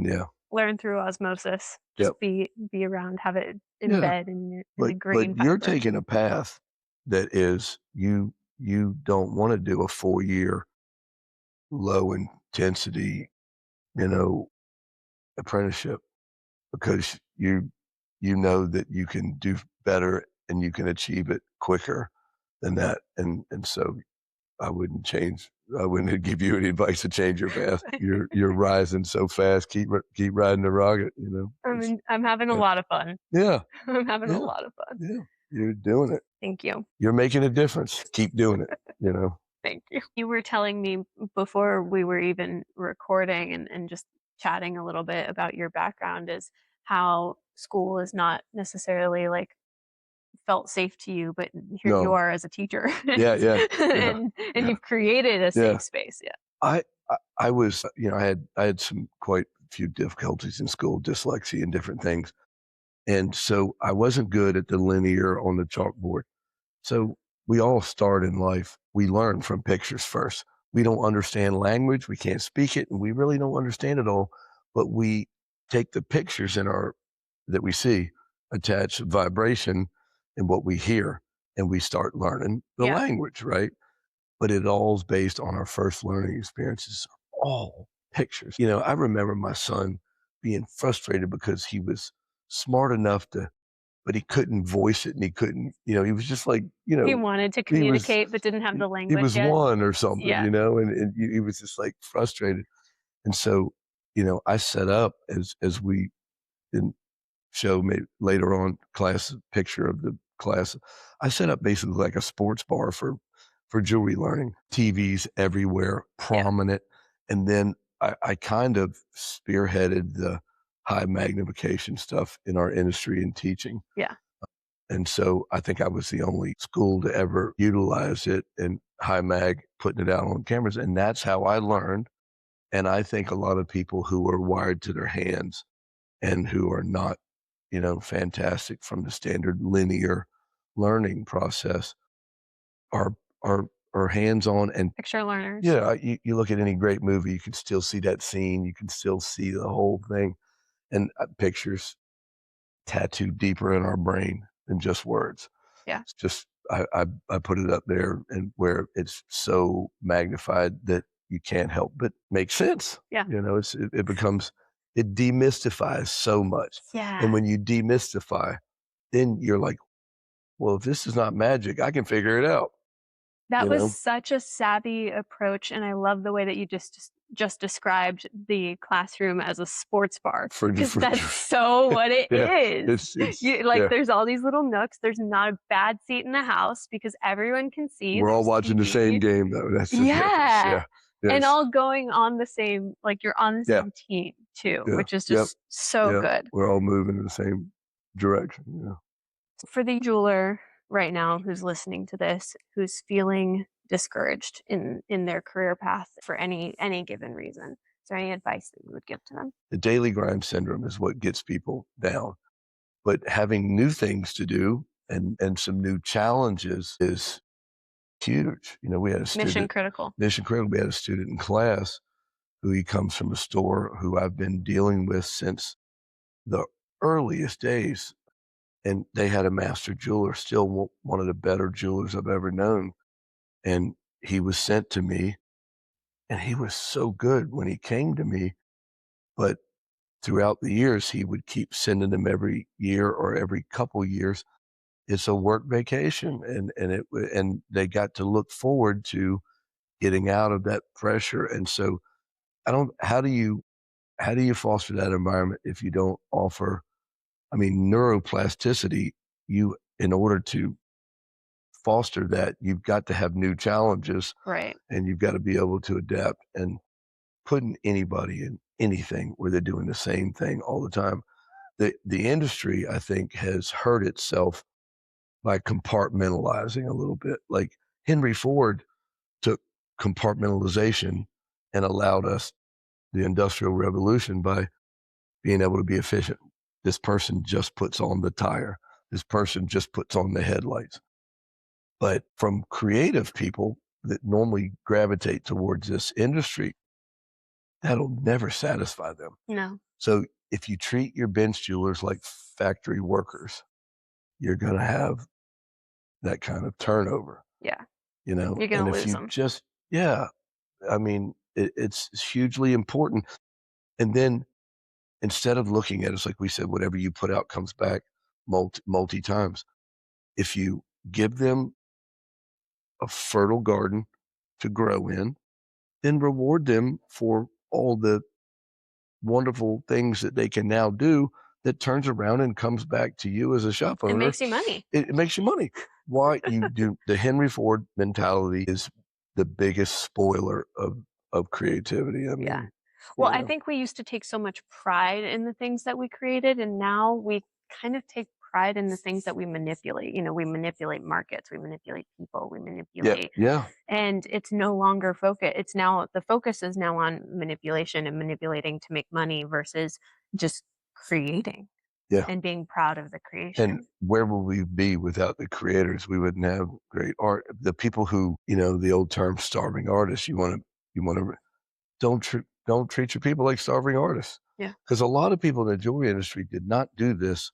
yeah. Learn through osmosis. Just be around, have it embed in the green. But you're taking a path that is, you don't want to do a 4-year low intensity, apprenticeship, because you know that you can do better and you can achieve it quicker than that. And so I wouldn't give you any advice to change your path. You're rising so fast. Keep riding the rocket, I'm having a lot of fun. Yeah. I'm having a lot of fun. Yeah. You're doing it. Thank you. You're making a difference. Keep doing it, Thank you. You were telling me before we were even recording and just chatting a little bit about your background, is how school is not necessarily like felt safe to you, but here you are as a teacher. Yeah. and you've created a safe space. Yeah. I was, I had some quite a few difficulties in school, dyslexia and different things. And so I wasn't good at the linear on the chalkboard. So we all start in life, we learn from pictures first. We don't understand language, we can't speak it, and we really don't understand it all, but we take the pictures that we see, attach vibration in what we hear, and we start learning the Yeah. language, right? But it all's based on our first learning experiences, all pictures. I remember my son being frustrated because he was smart enough but he couldn't voice it and he couldn't, he was just like, He wanted to he was, communicate but didn't have the he language was yet. one or something, Yeah. and he was just like frustrated. And so, I set up as we didn't show me later on class picture of the class. I set up basically like a sports bar for jewelry learning, TVs everywhere, Yeah. prominent. And then I kind of spearheaded the high magnification stuff in our industry and teaching. Yeah. And so I think I was the only school to ever utilize it in high mag, putting it out on cameras. And that's how I learned. And I think a lot of people who are wired to their hands and who are not, fantastic from the standard linear learning process are are hands-on. And Picture learners. yeah, you look at any great movie, you can still see that scene, you can still see the whole thing, and pictures tattooed deeper in our brain than just words. Yeah. It's just I put it up there and where it's so magnified that you can't help but make sense. Yeah. It becomes, it demystifies so much. Yeah. And when you demystify, then you're like, well, if this is not magic, I can figure it out. That You was know, such a savvy approach, and I love the way that you just described the classroom as a sports bar, for because for that's so what it yeah, is. it's You like, yeah. there's all these little nooks, there's not a bad seat in the house because everyone can see, We're all there's watching the same TV. game though. That's the difference. Yeah, Yeah. and Yes. all going on the same, like, you're on the Yeah. same team too, Yeah. which is Yep. just so Yeah. good. We're all moving in the same direction. Yeah. For the jeweler right now who's listening to this, who's feeling discouraged in their career path for any given reason, is there any advice that you would give to them? The daily grind syndrome is what gets people down. But having new things to do and some new challenges is huge. We had a Mission student, critical. mission critical. We had a student in class who he comes from a store who I've been dealing with since the earliest days. And they had a master jeweler, still one of the better jewelers I've ever known. And he was sent to me, and he was so good when he came to me. But throughout the years, he would keep sending them every year or every couple years. It's a work vacation, and they got to look forward to getting out of that pressure. And so I don't, how do you foster that environment if you don't offer, I mean, neuroplasticity, in order to foster that, you've got to have new challenges, Right. and you've got to be able to adapt. And putting anybody in anything where they're doing the same thing all the time, the industry, I think, has hurt itself by compartmentalizing a little bit. Like Henry Ford took compartmentalization and allowed us the Industrial Revolution by being able to be efficient. This person just puts on the tire. This person just puts on the headlights. But from creative people that normally gravitate towards this industry, that'll never satisfy them. No. So if you treat your bench jewelers like factory workers, you're going to have that kind of turnover, Yeah. And You're gonna if lose you them. just, yeah, I mean, it's hugely important. And then instead of looking at it, it's like we said, whatever you put out comes back multi times. If you give them a fertile garden to grow in, then reward them for all the wonderful things that they can now do, that turns around and comes back to you as a shop It owner. makes you money. It makes you money. Why you do the Henry Ford mentality is the biggest spoiler of creativity. I Yeah. mean, Well, I think we used to take so much pride in the things that we created, and now we kind of take pride in the things that we manipulate. We manipulate markets, we manipulate people, we yeah, manipulate, yeah, and it's no longer focus. It's now the focus is now on manipulation and manipulating to make money versus just creating. Yeah. and being proud of the And creation. where would we be without the creators? We wouldn't have great art. The people who, the old term starving artists, you want to don't treat your people like starving artists. Yeah. Because a lot of people in the jewelry industry did not do this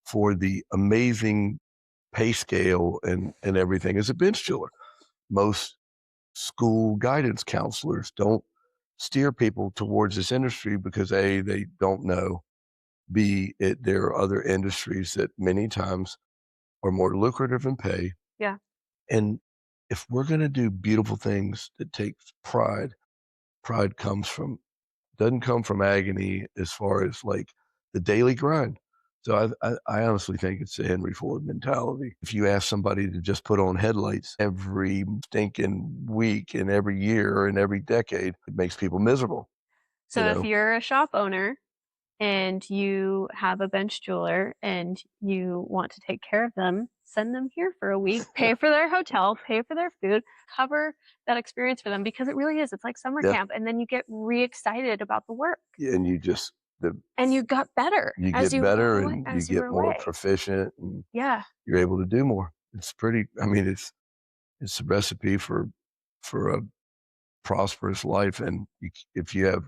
for the amazing pay scale and everything as a bench jeweler. Most school guidance counselors don't steer people towards this industry because A, they don't know, B, there are other industries that many times are more lucrative in pay. Yeah. And if we're going to do beautiful things that takes pride doesn't come from agony as far as like the daily grind. So I honestly think it's the Henry Ford mentality. If you ask somebody to just put on headlights every stinking week and every year and every decade, it makes people miserable. So if you're a shop owner and you have a bench jeweler and you want to take care of them, send them here for a week, pay for their hotel, pay for their food, cover that experience for them, because it really is. It's like summer camp, and then you get re-excited about the work. And you just and you got better. You as get you better were away, and as you get were more away. proficient and Yeah. you're able to do more. It's pretty, it's a recipe for a prosperous life. And if you have,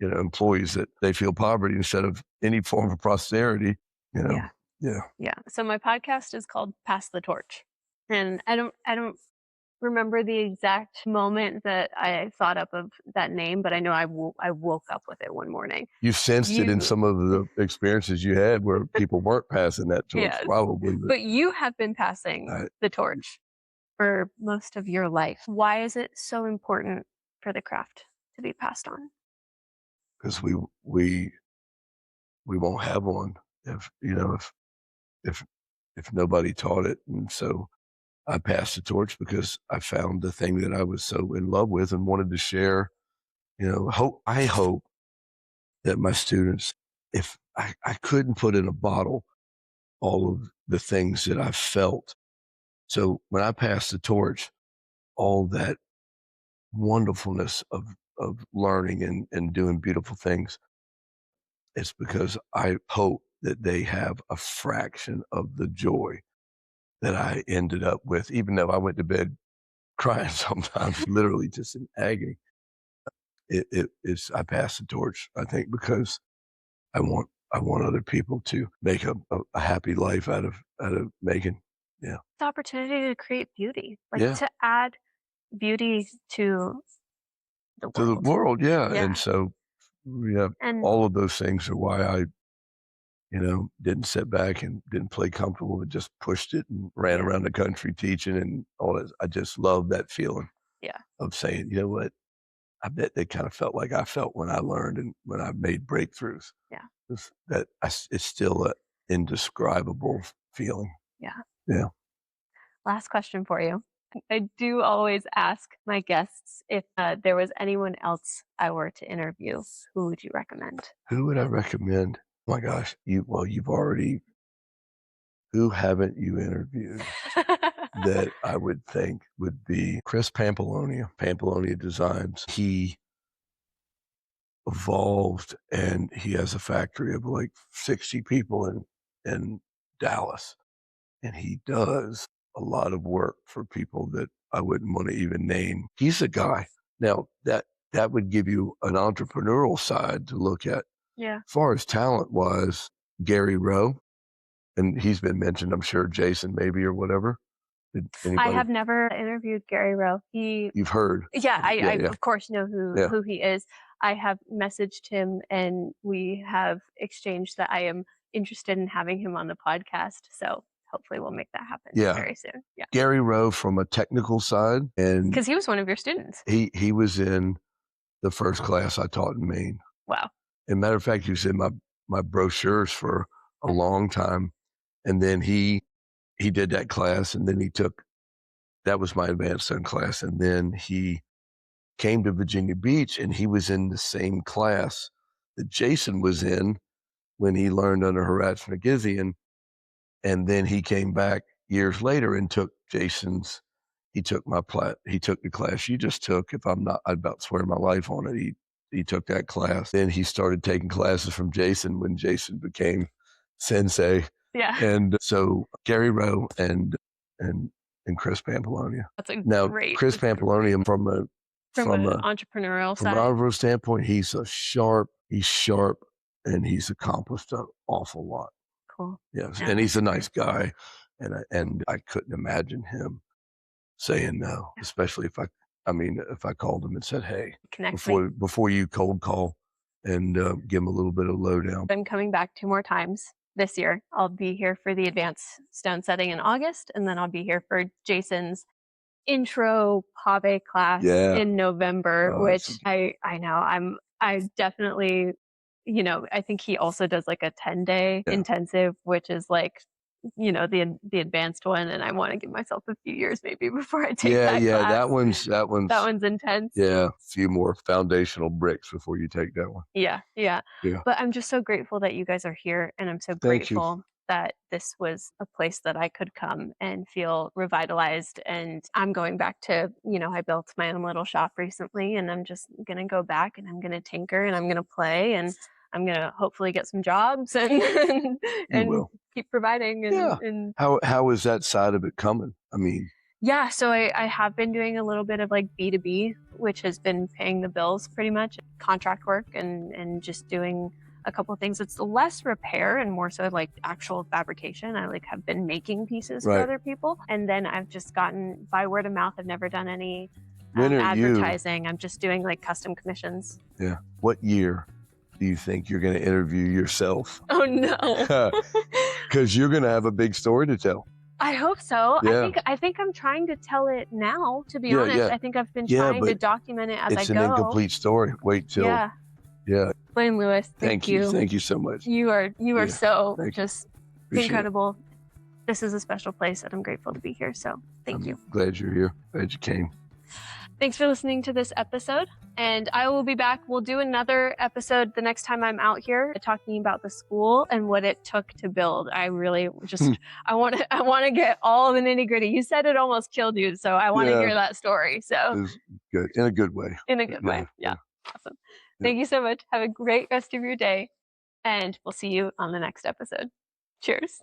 employees that they feel poverty instead of any form of prosperity, Yeah. Yeah. Yeah. So my podcast is called Pass the Torch. And I don't remember the exact moment that I thought up of that name, but I know I woke up with it one morning. You sensed it in some of the experiences you had where people weren't passing that torch, Yes. probably. But you have been passing the torch for most of your life. Why is it so important for the craft to be passed on? Because we won't have one if nobody taught it. And so I passed the torch because I found the thing that I was so in love with and wanted to share. I hope that my students, if I couldn't put in a bottle all of the things that I felt. So when I passed the torch, all that wonderfulness of learning and doing beautiful things, it's because I hope that they have a fraction of the joy that I ended up with, even though I went to bed crying sometimes, literally just in agony. I passed the torch, I think, because I want other people to make a happy life out of making. Yeah. The opportunity to create beauty, Yeah. to add beauty to the world. To the world, yeah. And so, And all of those things are why I, didn't sit back and didn't play comfortable, but just pushed it and ran around the country teaching and all that. I just love that feeling of saying, you know what, I bet they kind of felt like I felt when I learned and when I made breakthroughs. Yeah. It's still an indescribable feeling. Yeah. Yeah. Last question for you. I do always ask my guests if there was anyone else I were to interview, who would you recommend? Who would I recommend? Oh my gosh, you've already. Who haven't you interviewed that I would think would be Chris Pampalonia Designs. He evolved and he has a factory of like 60 people in Dallas. And he does a lot of work for people that I wouldn't want to even name. He's a guy. Now that would give you an entrepreneurial side to look at. Yeah. As far as talent wise, Gary Rowe, and he's been mentioned, I'm sure Jason maybe or whatever. I have never interviewed Gary Rowe. You've heard. Yeah, I of course know who he is. I have messaged him and we have exchanged that I am interested in having him on the podcast. So hopefully we'll make that happen very soon. Yeah. Gary Rowe from a technical side, and because he was one of your students. He was in the first class I taught in Maine. Wow. As a matter of fact, he was in my brochures for a long time. And then he did that class, and then that was my advanced son class. And then he came to Virginia Beach, and he was in the same class that Jason was in when he learned under Horatz McGizian. And then he came back years later and took he took the class you just took. If I'm not, I'd about swear my life on it. He took that class. Then he started taking classes from Jason when Jason became sensei. Yeah. And so Gary Rowe and Chris Pampalonia. That's a Now, great. Chris Pampalonia from an entrepreneurial side. entrepreneurial standpoint, he's sharp, and he's accomplished an awful lot. Cool. Yes, Yeah, and he's a that's nice guy, and I couldn't imagine him saying no, especially if I called him and said, "Hey, Connect me. before you cold call and give him a little bit of lowdown." I'm coming back 2 more times this year. I'll be here for the advanced stone setting in August, and then I'll be here for Jason's intro pave class in November, which I know I definitely, I think he also does like a 10-day intensive, which is like, the advanced one, and I want to give myself a few years maybe before I take that class. that one's intense. Yeah, a few more foundational bricks before you take that one. Yeah. But I'm just so grateful that you guys are here, and I'm so grateful that this was a place that I could come and feel revitalized. And I'm going back to, I built my own little shop recently, and I'm just going to go back and I'm going to tinker and I'm going to play and I'm going to hopefully get some jobs and keep providing. And how is that side of it coming? I mean, yeah, so I have been doing a little bit of like B2B, which has been paying the bills pretty much, contract work and just doing a couple of things. It's less repair and more so like actual fabrication. I like have been making pieces for other people. And then I've just gotten by word of mouth. I've never done any advertising. I'm just doing like custom commissions. Yeah. What year do you think you're going to interview yourself? Oh no. Because you're going to have a big story to tell. I hope so. Yeah. I think I'm trying to tell it now, to be honest. I think I've been trying to document it as I go. It's an incomplete story. Wait till. Yeah. Blaine Lewis, thank you. Thank you so much. You are so just incredible. This is a special place, and I'm grateful to be here. So thank you. Glad you're here. Glad you came. Thanks for listening to this episode, and I will be back. We'll do another episode the next time I'm out here talking about the school and what it took to build. I really just, I want to get all the nitty gritty. You said it almost killed you, so I want to hear that story. So it was good, in a good way. In a good way. Yeah. Awesome. Thank you so much. Have a great rest of your day, and we'll see you on the next episode. Cheers.